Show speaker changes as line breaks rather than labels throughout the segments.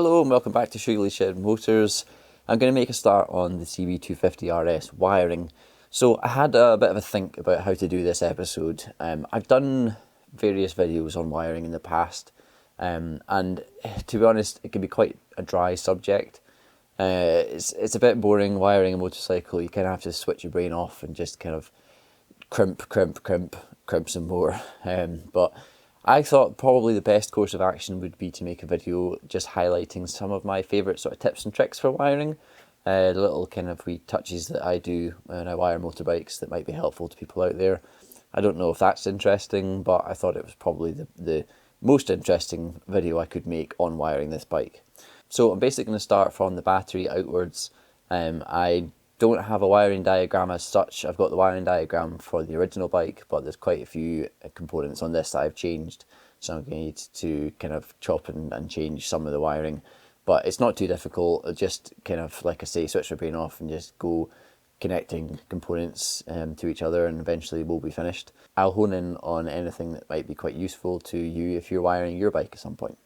Hello and welcome back to Shoogly Shed Motors. I'm going to make a start on the CB250RS wiring. So I had a bit of a think about how to do this episode. I've done various videos on wiring in the past, and to be honest, it can be quite a dry subject. It's a bit boring wiring a motorcycle. You kind of have to switch your brain off and just kind of crimp some more. But I thought probably the best course of action would be to make a video just highlighting some of my favourite sort of tips and tricks for wiring. The little kind of wee touches that I do when I wire motorbikes that might be helpful to people out there. I don't know if that's interesting, but I thought it was probably the most interesting video I could make on wiring this bike. So I'm basically going to start from the battery outwards. I don't have a wiring diagram as such. I've got the wiring diagram for the original bike, but there's quite a few components on this that I've changed, so I'm going to need to kind of chop and change some of the wiring. But it's not too difficult. I'll just kind of, like I say, switch my brain off and just go connecting components to each other, and eventually we'll be finished. I'll hone in on anything that might be quite useful to you if you're wiring your bike at some point.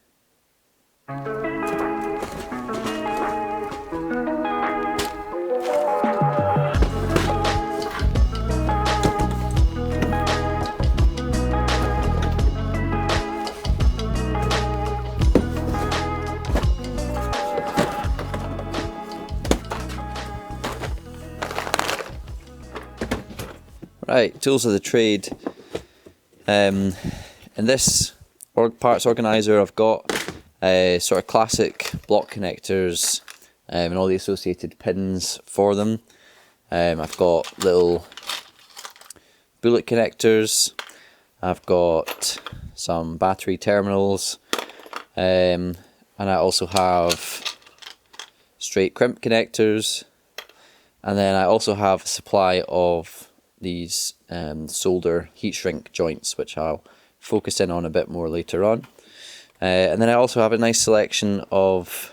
Right, tools of the trade. In this parts organiser I've got sort of classic block connectors and all the associated pins for them. I've got little bullet connectors, I've got some battery terminals, and I also have straight crimp connectors, and then I also have a supply of these solder heat shrink joints, which I'll focus in on a bit more later on. And then I also have a nice selection of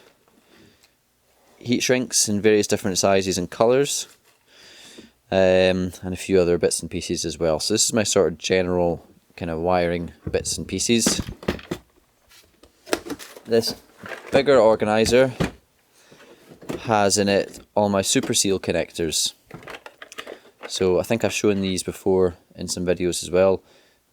heat shrinks in various different sizes and colours, and a few other bits and pieces as well. So this is my sort of general kind of wiring bits and pieces. This bigger organiser has in it all my super seal connectors. So I think I've shown these before in some videos as well.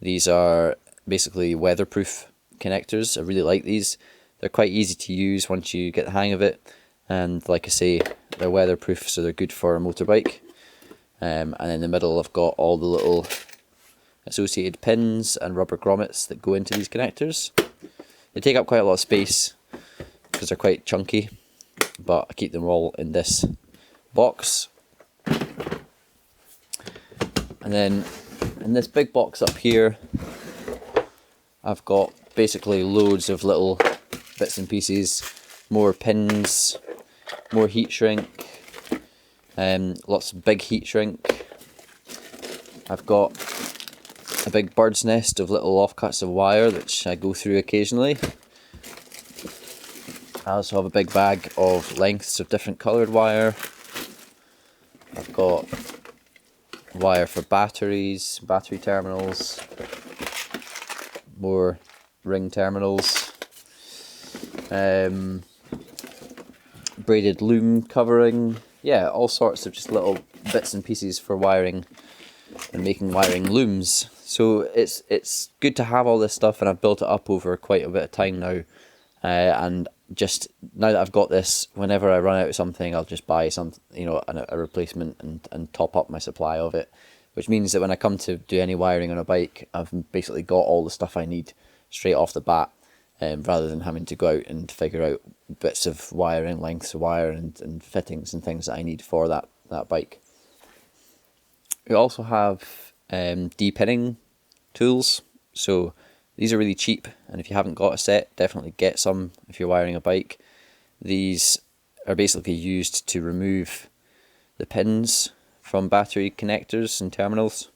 These are basically weatherproof connectors. I really like these. They're quite easy to use once you get the hang of it. And like I say, they're weatherproof, so they're good for a motorbike. And in the middle I've got all the little associated pins and rubber grommets that go into these connectors. They take up quite a lot of space because they're quite chunky, but I keep them all in this box. And then in this big box up here, I've got basically loads of little bits and pieces, more pins, more heat shrink, lots of big heat shrink. I've got a big bird's nest of little offcuts of wire which I go through occasionally. I also have a big bag of lengths of different coloured wire. I've got wire for batteries, battery terminals, more ring terminals, braided loom covering, yeah, all sorts of just little bits and pieces for wiring and making wiring looms. So it's good to have all this stuff, and I've built it up over quite a bit of time now, and just now that I've got this, whenever I run out of something, I'll just buy some, a replacement and top up my supply of it, which means that when I come to do any wiring on a bike, I've basically got all the stuff I need straight off the bat, rather than having to go out and figure out bits of wiring, lengths of wire and fittings and things that I need for that bike. We also have de-pinning tools. So these are really cheap, and if you haven't got a set, definitely get some if you're wiring a bike. These are basically used to remove the pins from battery connectors and terminals.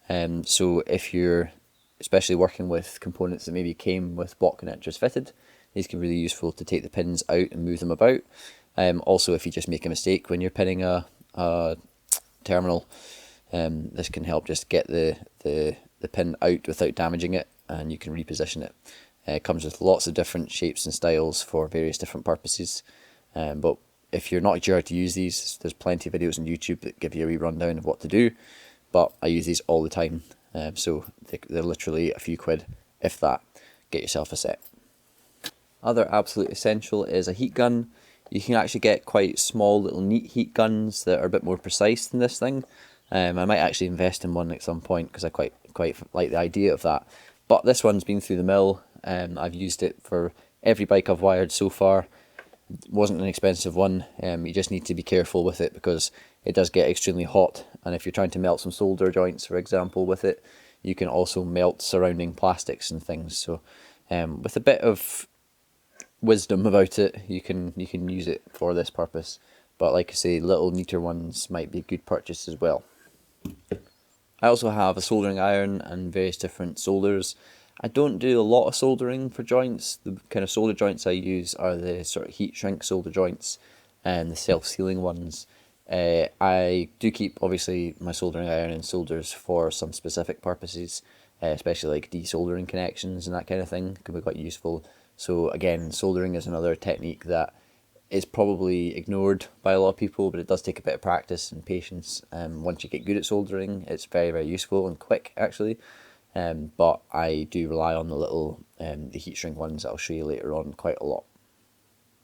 So if you're especially working with components that maybe came with block connectors fitted, these can be really useful to take the pins out and move them about. Also, if you just make a mistake when you're pinning a terminal, this can help just get the pin out without damaging it, and you can reposition it It comes with lots of different shapes and styles for various different purposes. But if you're not sure how to use these, there's plenty of videos on YouTube that give you a wee rundown of what to do. But I use these all the time, so they're literally a few quid, if that. Get yourself a set. Other absolute essential is a heat gun. You can actually get quite small little neat heat guns that are a bit more precise than this thing. I might actually invest in one at some point because I quite like the idea of that. But this one's been through the mill. I've used it for every bike I've wired so far. It wasn't an expensive one. You just need to be careful with it because it does get extremely hot, and if you're trying to melt some solder joints, for example, with it, you can also melt surrounding plastics and things. So with a bit of wisdom about it, you can use it for this purpose. But like I say, little neater ones might be a good purchase as well. I also have a soldering iron and various different solders. I don't do a lot of soldering for joints. The kind of solder joints I use are the sort of heat shrink solder joints and the self-sealing ones. I do keep, obviously, my soldering iron and solders for some specific purposes, especially like desoldering connections and that kind of thing can be quite useful. So again, soldering is another technique that is probably ignored by a lot of people, but it does take a bit of practice and patience. Once you get good at soldering, it's very, very useful and quick, actually. But I do rely on the little the heat shrink ones that I'll show you later on quite a lot.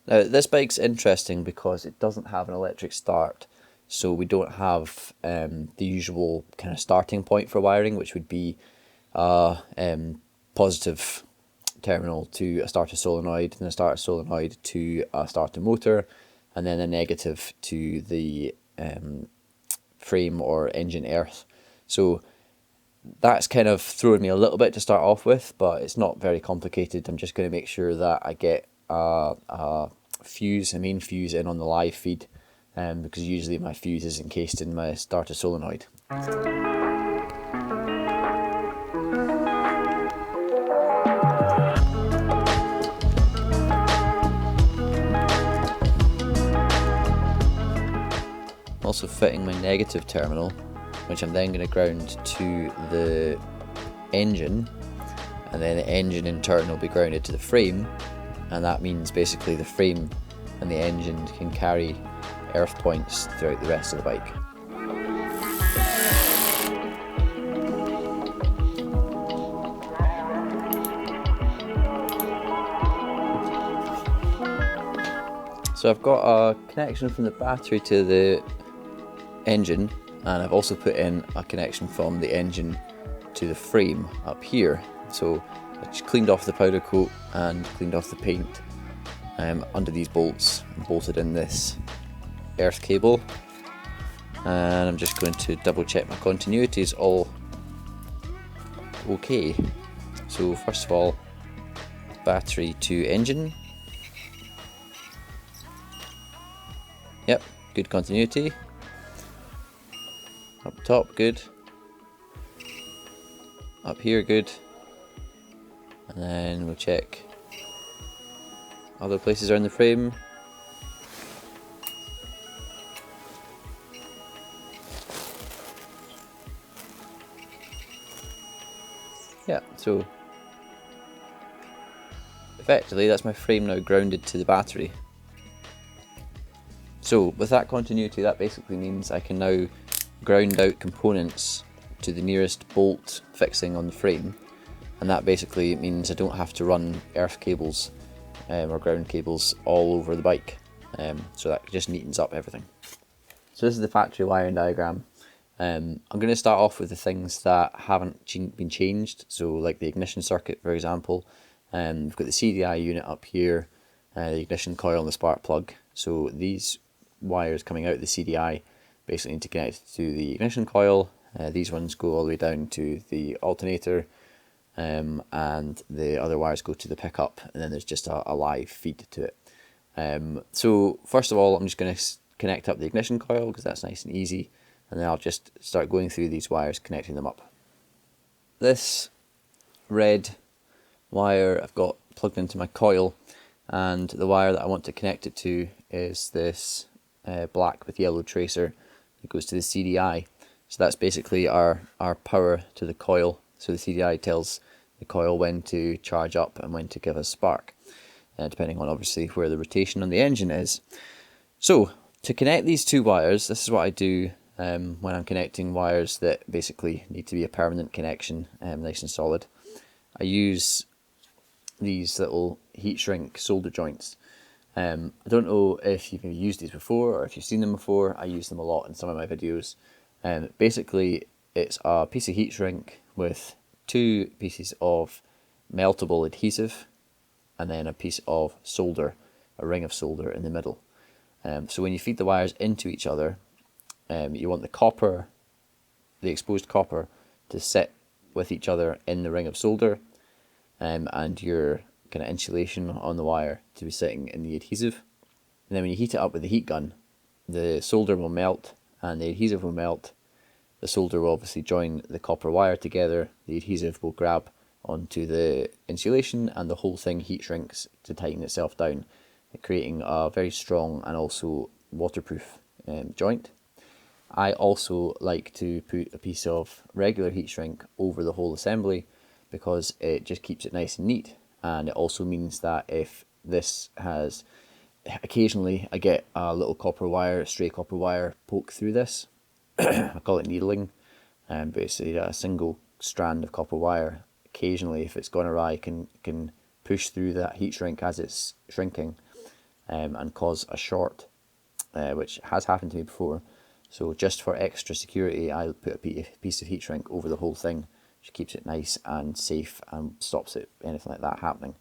Now this bike's interesting because it doesn't have an electric start, so we don't have the usual kind of starting point for wiring, which would be a positive terminal to a starter solenoid, then a starter solenoid to a starter motor, and then a negative to the frame or engine earth. So that's kind of throwing me a little bit to start off with, but it's not very complicated. I'm just going to make sure that I get a main fuse in on the live feed, because usually my fuse is encased in my starter solenoid. Also fitting my negative terminal, which I'm then going to ground to the engine, and then the engine in turn will be grounded to the frame, and that means basically the frame and the engine can carry earth points throughout the rest of the bike. So I've got a connection from the battery to the engine, and I've also put in a connection from the engine to the frame up here. So I just cleaned off the powder coat and cleaned off the paint under these bolts and bolted in this earth cable, and I'm just going to double check my continuity is all okay. So first of all, battery to engine. Yep, good continuity. Up top, good. Up here, good. And then we'll check other places around the frame. Yeah, so effectively that's my frame now grounded to the battery. So with that continuity, that basically means I can now ground out components to the nearest bolt fixing on the frame, and that basically means I don't have to run earth cables or ground cables all over the bike, so that just neatens up everything. So this is the factory wiring diagram. I'm going to start off with the things that haven't been changed, so like the ignition circuit, for example. We've got the CDI unit up here, the ignition coil and the spark plug. So these wires coming out of the CDI basically need to connect to the ignition coil. These ones go all the way down to the alternator, and the other wires go to the pickup, and then there's just a live feed to it. So first of all, I'm just going to connect up the ignition coil because that's nice and easy, and then I'll just start going through these wires, connecting them up. This red wire I've got plugged into my coil, and the wire that I want to connect it to is this black with yellow tracer that goes to the CDI. So that's basically our power to the coil. So the CDI tells the coil when to charge up and when to give a spark, depending on obviously where the rotation on the engine is. So to connect these two wires, this is what I do when I'm connecting wires that basically need to be a permanent connection, nice and solid. I use these little heat shrink solder joints. I don't know if you've used these before or if you've seen them before. I use them a lot in some of my videos. Basically, it's a piece of heat shrink with two pieces of meltable adhesive and then a piece of solder, a ring of solder in the middle. So when you feed the wires into each other, you want the copper, the exposed copper, to sit with each other in the ring of solder, and your kind of insulation on the wire to be sitting in the adhesive. And then when you heat it up with the heat gun, the solder will melt and the adhesive will melt. The solder will obviously join the copper wire together, the adhesive will grab onto the insulation, and the whole thing heat shrinks to tighten itself down, creating a very strong and also waterproof joint. I also like to put a piece of regular heat shrink over the whole assembly because it just keeps it nice and neat, and it also means that if this has, occasionally I get a little copper wire, stray copper wire poke through this. I call it needling, and basically a single strand of copper wire occasionally, if it's gone awry, can push through that heat shrink as it's shrinking, and cause a short, which has happened to me before. So just for extra security, I put a piece of heat shrink over the whole thing, which keeps it nice and safe and stops anything like that happening.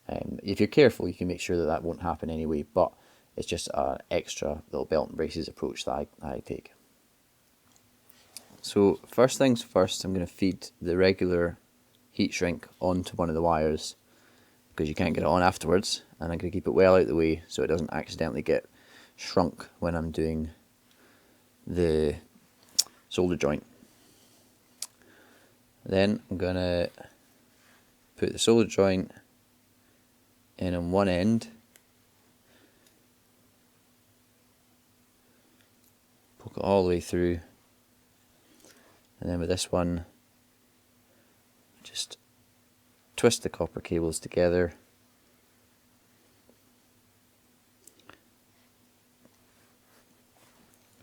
If you're careful, you can make sure that that won't happen anyway, but it's just an extra little belt and braces approach that I take. So first things first, I'm going to feed the regular heat shrink onto one of the wires, because you can't get it on afterwards, and I'm going to keep it well out of the way so it doesn't accidentally get shrunk when I'm doing the solder joint. Then I'm going to put the solder joint in on one end, poke it all the way through, and then with this one just twist the copper cables together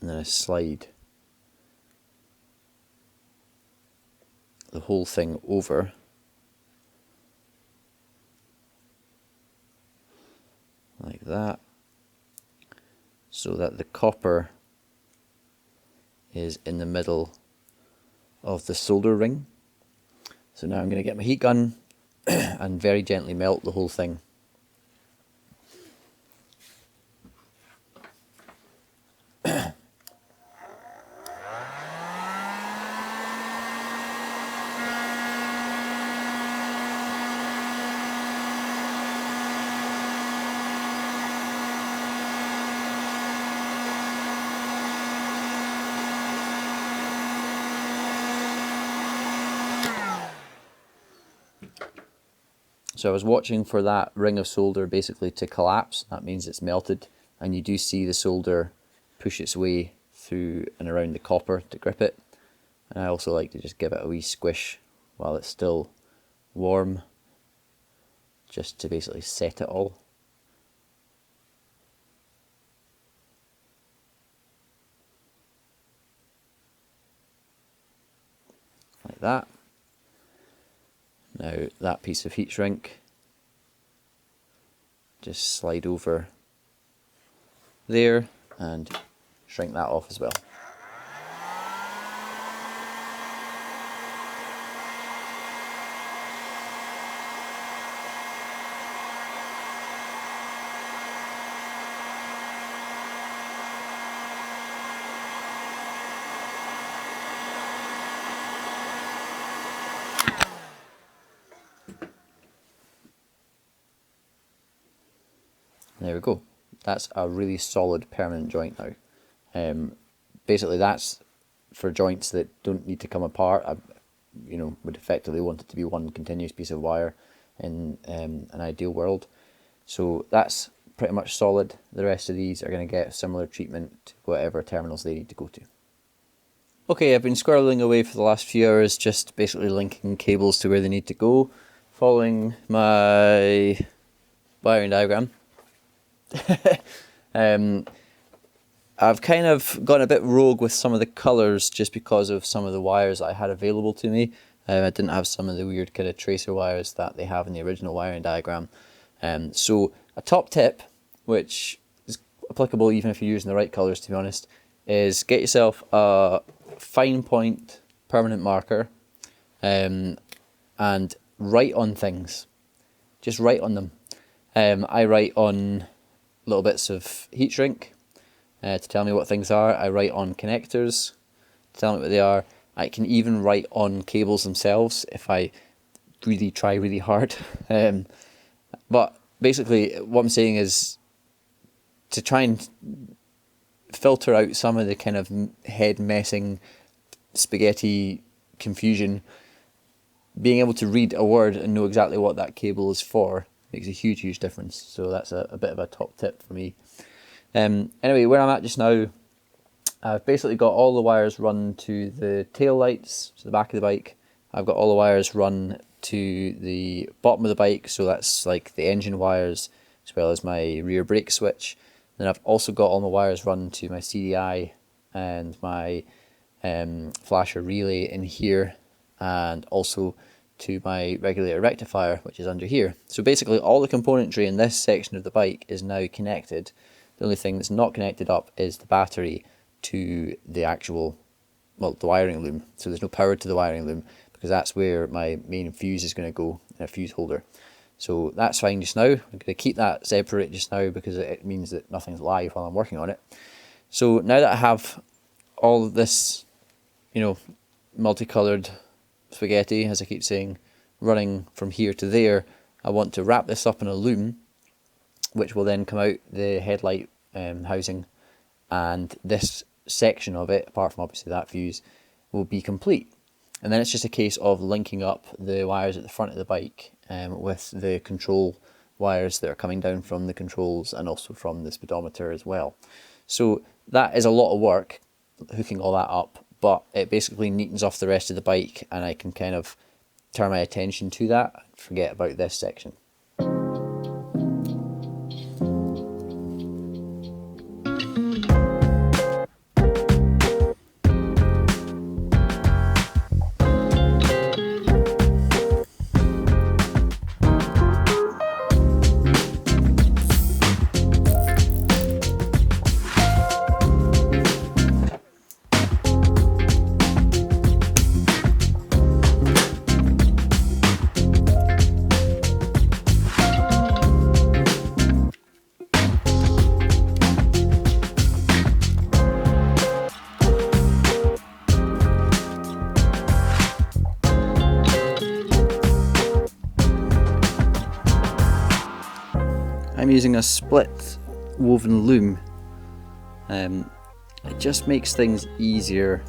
and then I slide the whole thing over like that, so that the copper is in the middle of the solder ring. So now I'm going to get my heat gun and very gently melt the whole thing. So I was watching for that ring of solder basically to collapse. That means it's melted, and you do see the solder push its way through and around the copper to grip it. And I also like to just give it a wee squish while it's still warm, just to basically set it all. Like that. Now that piece of heat shrink, just slide over there and shrink that off as well. There we go. That's a really solid permanent joint now. Basically that's for joints that don't need to come apart. I, would effectively want it to be one continuous piece of wire in an ideal world. So that's pretty much solid. The rest of these are going to get similar treatment to whatever terminals they need to go to. Okay, I've been squirreling away for the last few hours, just basically linking cables to where they need to go, following my wiring diagram. I've kind of gone a bit rogue with some of the colours just because of some of the wires I had available to me. I didn't have some of the weird kind of tracer wires that they have in the original wiring diagram. So a top tip, which is applicable even if you're using the right colours to be honest, is get yourself a fine point permanent marker and write on things. Just write on them. I write on little bits of heat shrink to tell me what things are. I write on connectors to tell me what they are. I can even write on cables themselves if I really try really hard. But basically what I'm saying is to try and filter out some of the kind of head messing spaghetti confusion, being able to read a word and know exactly what that cable is for makes a huge difference. So that's a bit of a top tip for me. Anyway, where I'm at just now, I've basically got all the wires run to the tail lights, so the back of the bike. I've got all the wires run to the bottom of the bike, so that's like the engine wires as well as my rear brake switch. Then I've also got all my wires run to my CDI and my flasher relay in here, and also to my regulator rectifier, which is under here. So basically all the componentry in this section of the bike is now connected. The only thing that's not connected up is the battery to the actual, well, the wiring loom. So there's no power to the wiring loom because that's where my main fuse is going to go in a fuse holder. So that's fine just now. I'm going to keep that separate just now because it means that nothing's live while I'm working on it. So now that I have all of this, you know, multicolored spaghetti, as I keep saying, running from here to there, I want to wrap this up in a loom, which will then come out the headlight housing, and this section of it, apart from obviously that fuse, will be complete. And then it's just a case of linking up the wires at the front of the bike with the control wires that are coming down from the controls and also from the speedometer as well. So that is a lot of work, hooking all that up, but it basically neatens off the rest of the bike and I can kind of turn my attention to that, forget about this section. I'm using a split woven loom. It just makes things easier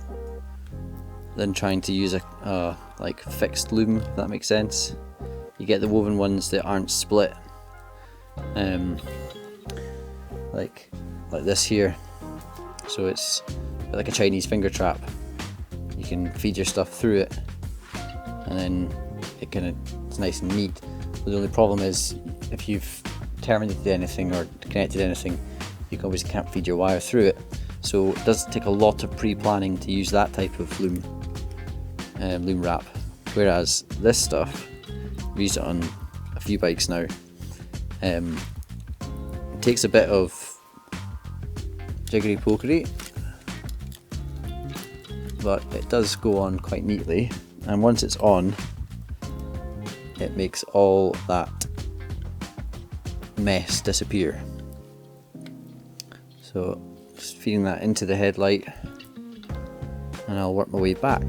than trying to use a like fixed loom, if that makes sense. You get the woven ones that aren't split, like this here. So it's like a Chinese finger trap. You can feed your stuff through it, and then it's nice and neat. But the only problem is if you've terminated anything or connected anything, you obviously can't feed your wire through it. So it does take a lot of pre-planning to use that type of loom wrap. Whereas this stuff, I've used it on a few bikes now. It takes a bit of jiggery pokery, but it does go on quite neatly. And once it's on, it makes all that mess disappear. So just feeding that into the headlight and I'll work my way back.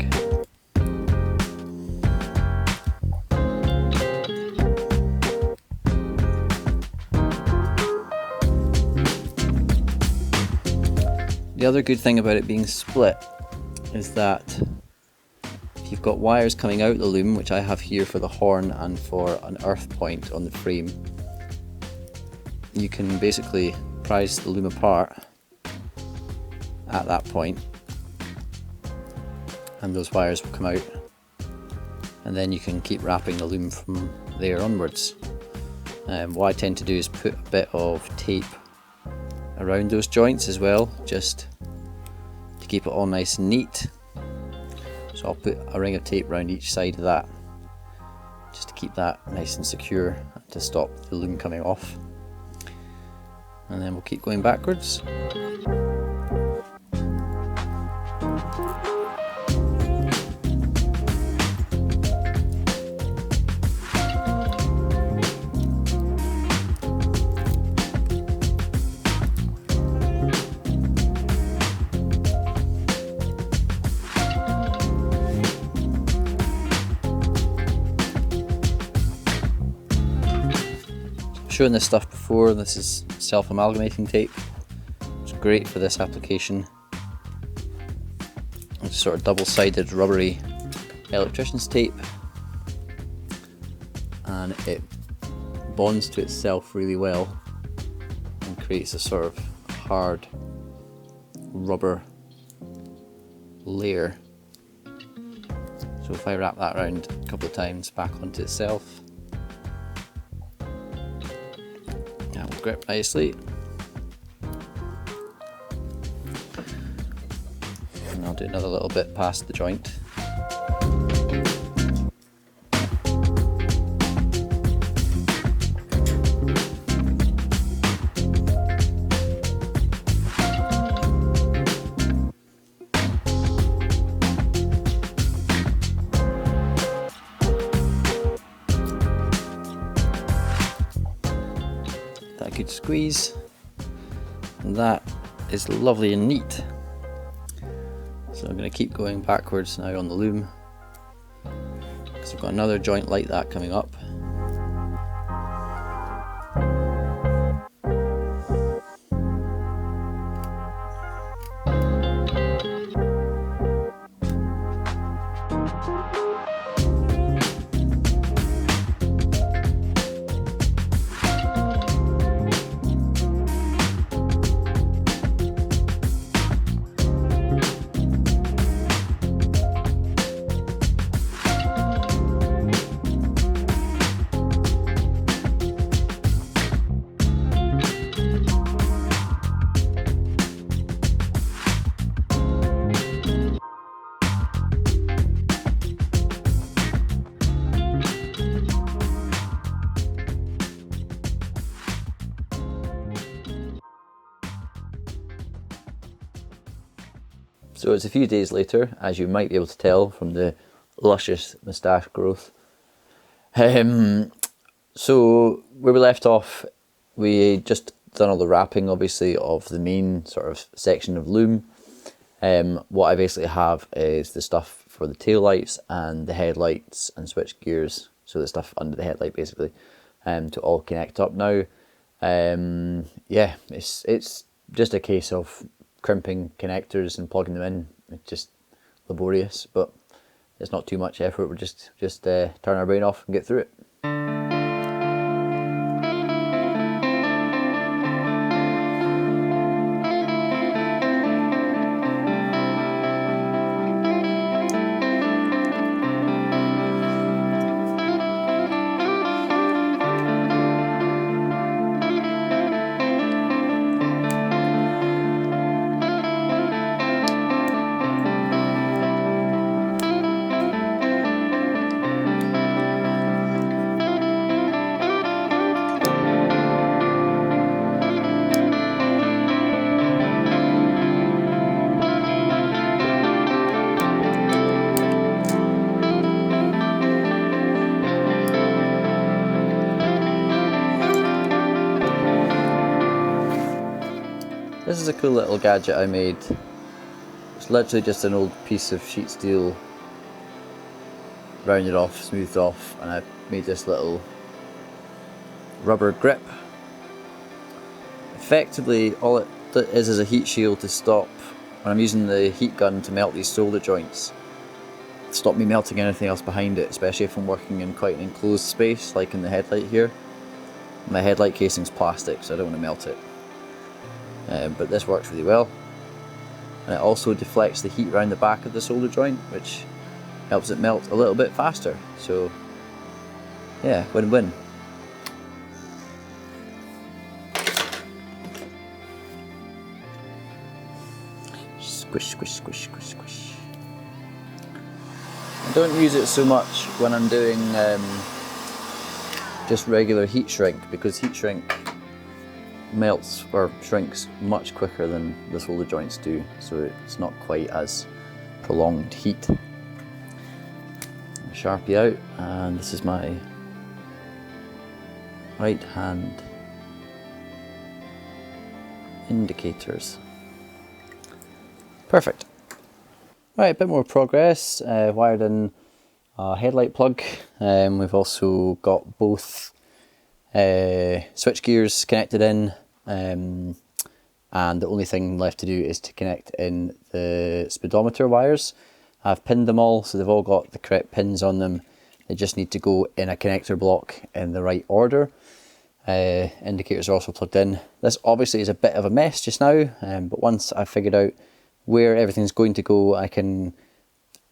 The other good thing about it being split is that if you've got wires coming out the loom, which I have here for the horn and for an earth point on the frame, you can basically prise the loom apart at that point and those wires will come out, and then you can keep wrapping the loom from there onwards. What I tend to do is put a bit of tape around those joints as well, just to keep it all nice and neat. So I'll put a ring of tape around each side of that, just to keep that nice and secure to stop the loom coming off. And then we'll keep going backwards. Shown this stuff before. This is self-amalgamating tape. It's great for this application. It's sort of double-sided rubbery electrician's tape, and it bonds to itself really well and creates a sort of hard rubber layer. So if I wrap that around a couple of times back onto itself, that will grip nicely. And I'll do another little bit past the joint. That good squeeze, and that is lovely and neat. So I'm going to keep going backwards now on the loom, because I've got another joint like that coming up. So it's a few days later, as you might be able to tell from the luscious moustache growth. So where we left off, we just done all the wrapping, obviously, of the main sort of section of loom. What I basically have is the stuff for the tail lights and the headlights and switch gears, so the stuff under the headlight basically, to all connect up now. Yeah, it's just a case of crimping connectors and plugging them in. It's just laborious, but it's not too much effort. We'll just turn our brain off and get through it. This is a cool little gadget I made. It's literally just an old piece of sheet steel, rounded off, smoothed off, and I made this little rubber grip. Effectively, all it is a heat shield to stop when I'm using the heat gun to melt these solder joints. Stop me melting anything else behind it, especially if I'm working in quite an enclosed space, like in the headlight here. My headlight casing's plastic, so I don't want to melt it. But this works really well. and it also deflects the heat around the back of the solder joint, which helps it melt a little bit faster. So yeah, win-win. Squish, squish, squish, squish, squish. I don't use it so much when I'm doing just regular heat shrink, because heat shrink melts or shrinks much quicker than the solder joints do, so it's not quite as prolonged heat. Sharpie out, and this is my right hand indicators. Perfect. Right, a bit more progress. Wired in a headlight plug. We've also got both switch gears connected in, and the only thing left to do is to connect in the speedometer wires. I've pinned them all, so they've all got the correct pins on them. They just need to go in a connector block in the right order. Indicators are also plugged in. This obviously is a bit of a mess just now, but once I've figured out where everything's going to go, I can,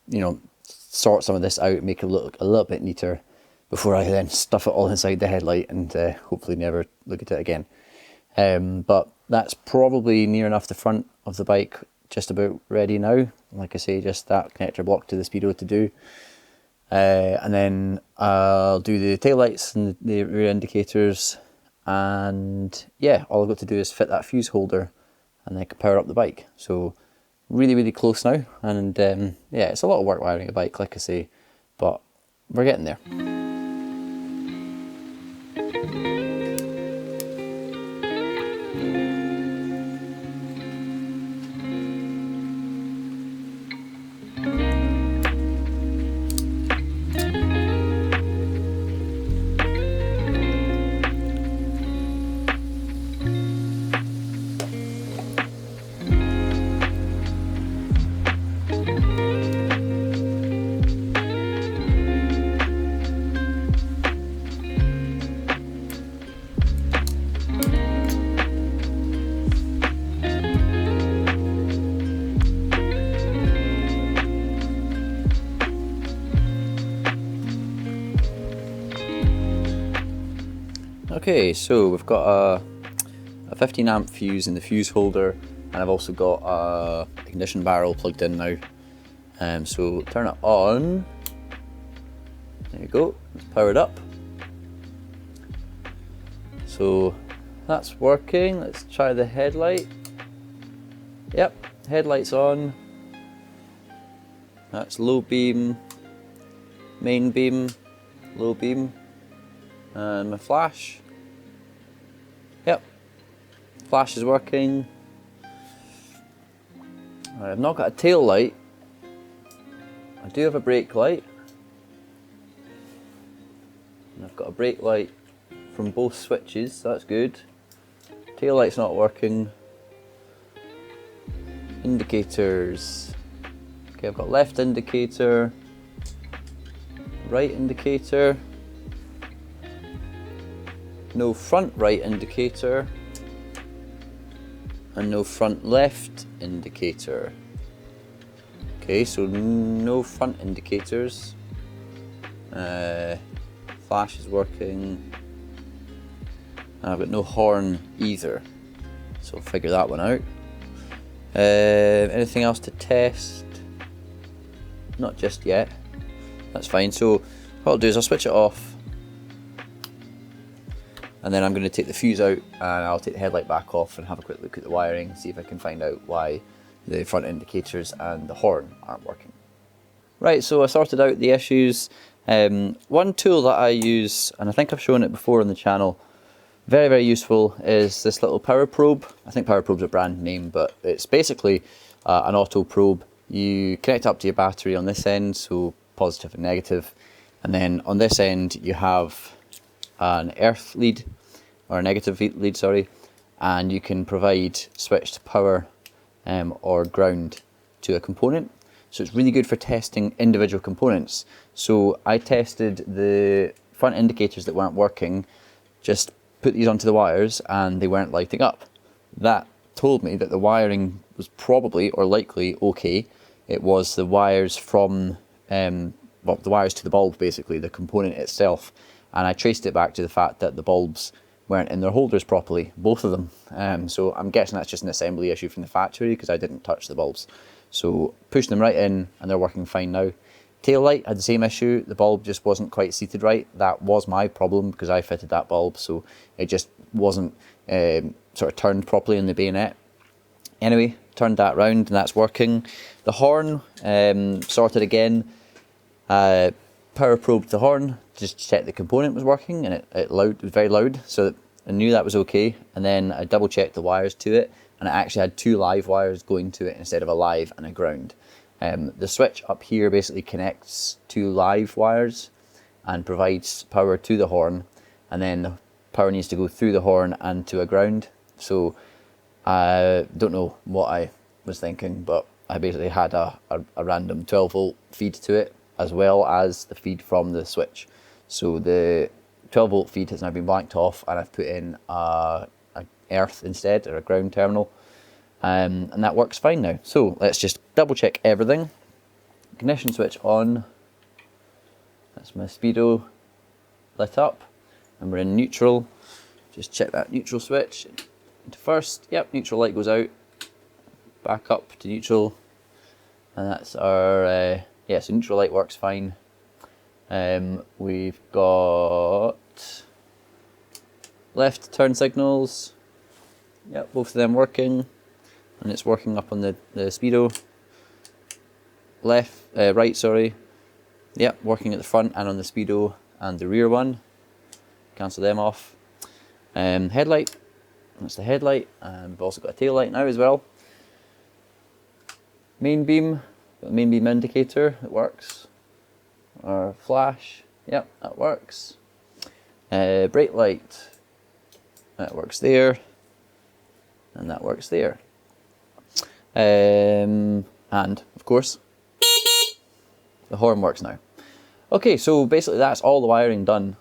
you know, sort some of this out, make it look a little bit neater before I then stuff it all inside the headlight and hopefully never look at it again. But that's probably near enough the front of the bike, just about ready now. Like I say, just that connector block to the speedo to do. And then I'll do the taillights and the rear indicators, and yeah, all I've got to do is fit that fuse holder and then I can power up the bike. So really close now, and yeah, it's a lot of work wiring a bike, like I say, but we're getting there. Okay, so we've got a 15 amp fuse in the fuse holder, and I've also got a ignition barrel plugged in now. So turn it on. There you go, it's powered up. So that's working. Let's try the headlight. Yep, headlight's on. That's low beam, main beam, low beam, and my flash. Yep, flash is working. I've not got a tail light. I do have a brake light. And I've got a brake light from both switches, so that's good. Tail light's not working. Indicators. Okay, I've got left indicator, right indicator. No front right indicator, and no front left indicator. Okay, so no front indicators. Flash is working. And I've got no horn either, so figure that one out. Anything else to test? Not just yet. That's fine. So what I'll do is I'll switch it off, and then I'm going to take the fuse out, and I'll take the headlight back off and have a quick look at the wiring, see if I can find out why the front indicators and the horn aren't working. Right, so I sorted out the issues. One tool that I use, and I think I've shown it before on the channel, very useful, is this little power probe. I think power probe's a brand name, but it's basically an auto probe. You connect up to your battery on this end, so positive and negative, and then on this end you have an earth lead, or a negative lead, sorry, and you can provide switched power or ground to a component. So it's really good for testing individual components. So I tested the front indicators that weren't working, just put these onto the wires and they weren't lighting up. That told me that the wiring was probably or likely okay. It was the wires from, well, the wires to the bulb, basically, the component itself. And I traced it back to the fact that the bulbs weren't in their holders properly, both of them. So I'm guessing that's just an assembly issue from the factory because I didn't touch the bulbs. So pushed them right in and they're working fine now. Tail light had the same issue, the bulb just wasn't quite seated right. That was my problem because I fitted that bulb, so it just wasn't sort of turned properly in the bayonet. Anyway, turned that round and that's working. The horn, sorted again. Power probed the horn, just to check the component was working, and it was very loud, so I knew that was okay. And then I double checked the wires to it, and it actually had 2 live wires going to it instead of a live and a ground. The switch up here basically connects 2 live wires and provides power to the horn, and then the power needs to go through the horn and to a ground. So I don't know what I was thinking, but I basically had a random 12 volt feed to it as well as the feed from the switch. So the 12 volt feed has now been blanked off and I've put in a earth instead, or a ground terminal. And that works fine now. So let's just double check everything. Ignition switch on. That's my speedo lit up. And we're in neutral. Just check that neutral switch. Into first. Yep, neutral light goes out. Back up to neutral. And that's our, yeah, so neutral light works fine. We've got left turn signals. Yep, both of them working. And it's working up on the speedo. Right, sorry. Yep, working at the front and on the speedo and the rear one. Cancel them off. Headlight, that's the headlight, and we've also got a tail light now as well. Main beam, got the main beam indicator, it works. Our flash, yep, that works. Brake light, that works there, and that works there. And of course, the horn works now. Okay, so basically that's all the wiring done.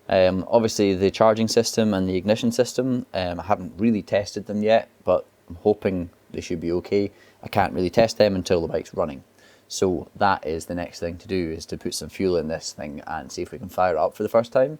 Obviously the charging system and the ignition system, I haven't really tested them yet, but I'm hoping they should be okay. I can't really test them until the bike's running. So that is the next thing to do, is to put some fuel in this thing and see if we can fire it up for the first time.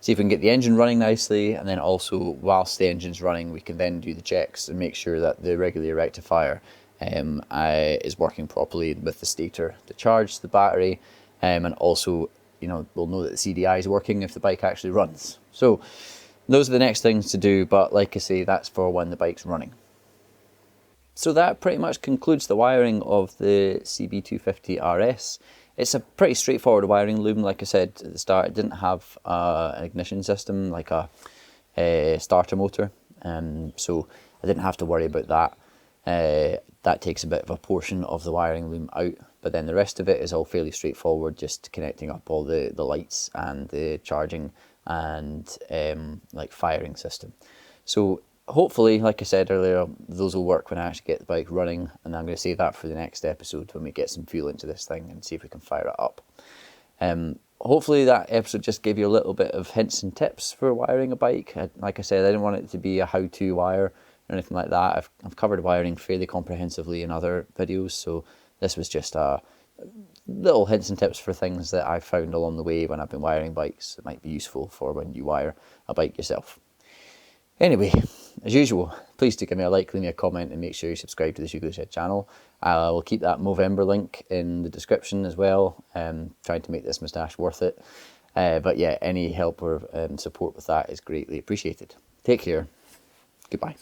See if we can get the engine running nicely, and then also whilst the engine's running we can then do the checks and make sure that the regulator rectifier is working properly with the stator to charge the battery, and also, you know, we'll know that the CDI is working if the bike actually runs. So those are the next things to do, but like I say, that's for when the bike's running. So that pretty much concludes the wiring of the CB250RS. It's a pretty straightforward wiring loom. Like I said at the start, it didn't have an ignition system like a starter motor, so I didn't have to worry about that. That takes a bit of a portion of the wiring loom out, but then the rest of it is all fairly straightforward, just connecting up all the lights and the charging and like firing system. So hopefully, like I said earlier, those will work when I actually get the bike running, and I'm going to save that for the next episode when we get some fuel into this thing and see if we can fire it up. Hopefully that episode just gave you a little bit of hints and tips for wiring a bike. Like I said, I didn't want it to be a how-to wire or anything like that. I've covered wiring fairly comprehensively in other videos, so this was just a little hints and tips for things that I've found along the way when I've been wiring bikes that might be useful for when you wire a bike yourself. Anyway, as usual, please do give me a like, leave me a comment, and make sure you subscribe to the Shoogly channel. I will keep that MOVEMBER link in the description as well, trying to make this moustache worth it. But yeah, any help or support with that is greatly appreciated. Take care. Goodbye.